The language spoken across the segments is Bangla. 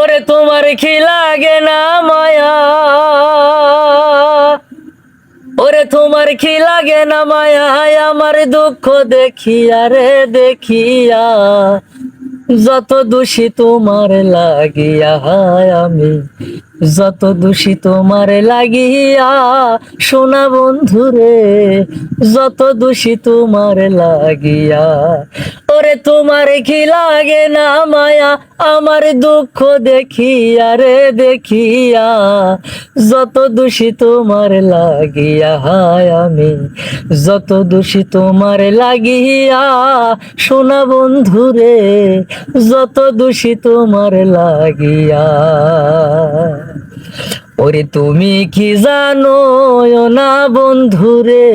ওরে তোমার কি লাগে না মায়া, ওরে তোমার কি লাগে না মায়া, আমার দুঃখ দেখিয়া রে দেখিয়া, যত দোষী তোমার লাগিয়া আমি, যত দোষী তোমার লাগিয়া, সোনা বন্ধুরে, যত দোষী তোমার লাগিয়া। ওরে তোমার কি লাগে না মায়া, আমার দুঃখ দেখিয়া রে দেখিয়া, যত দোষী তোমার লাগিয়া আমি, যত দোষী তোমার লাগিয়া, সোনা বন্ধুরে, যত দোষী তোমার লাগিয়া। ওরে তুমি কি জানো না বন্ধুরে,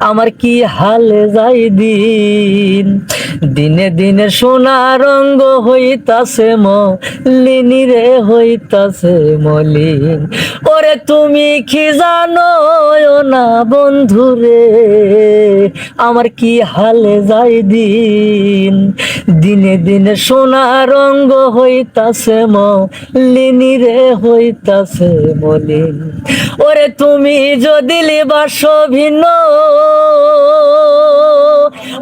আমার কি হালে যাই দিন, দিনে দিনে সোনা রঙ্গ হইতাছে মলিনী রে, হইতাছে মলিন। ওরে তুমি কি জানো না বন্ধুরে, আমার কি হালে যাই দিন, দিনে দিনে সোনা রঙ্গ হইতাছে মলিনী রে, হইতাছে মলিন। ওরে তুমি যদি লিবাস ভিন্ন,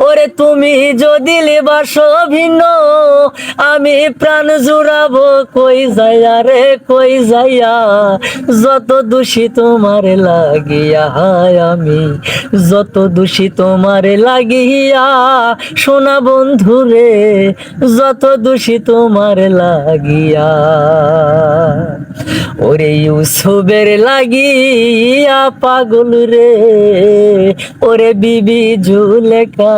ওরে তুমি যদি লিবাস ভিন্ন, আমি প্রাণ জুড়াবো কই যাইয়া রে কই যাইয়া, যত দোষী তোমার লাগিয়া আমি, যত দোষী তোমার লাগিয়া, সোনা বন্ধুরে, যত দোষী তোমার লাগিয়া। ওরে ইউসুফের লাগিয়া পাগল রে, ওরে বিবি জুলেখা,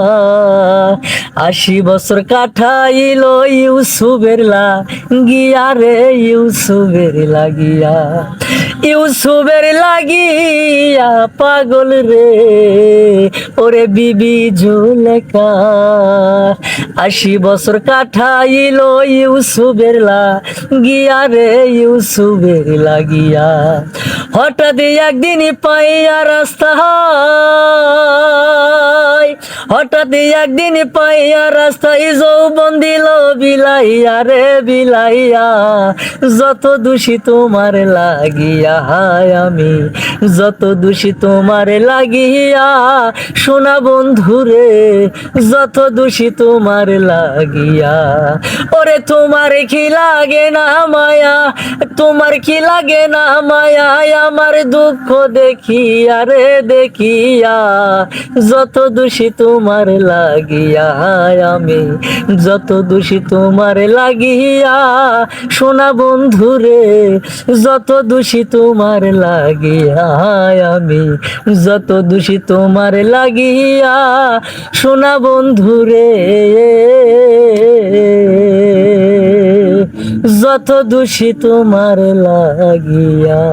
80 বছর কাটাইল ইউসুফের লাগিয়া রে, ইউসুফের লাগিয়া, ইউসুফের লাগিয়া পাগল রে, ওরে বিবি জুলেখা, 80 বছর কাটাইল ইউসুফের লাগিয়া রে, ইউসুফের লাগিয়া। হঠাৎ একদিন পাইয়া রাস্তায়, হঠাৎ একদিন পাইয়া রাস্তায়, যৌবন দিল বিলাইয়া রে বিলাইয়া, যত দোষী তোমার লাগিয়া আমি, যত দোষী তোমার লাগিয়া, সোনা বন্ধুরে, যত দোষী তোমার লাগিয়া। ওরে তোমার কি লাগে না মায়া, তোমার কি লাগে না মায়া, আমার দুঃখ দেখিয়া রে দেখিয়া, যত দোষী তোমার লাগিয়া আমি, যত দোষী তোমার লাগিয়া, সোনা বন্ধুরে, যত দোষী তোমার লাগিয়া আমি, যত দোষী তোমার লাগিয়া, সোনা বন্ধুরে, যত দোষী তোমার লাগিয়া।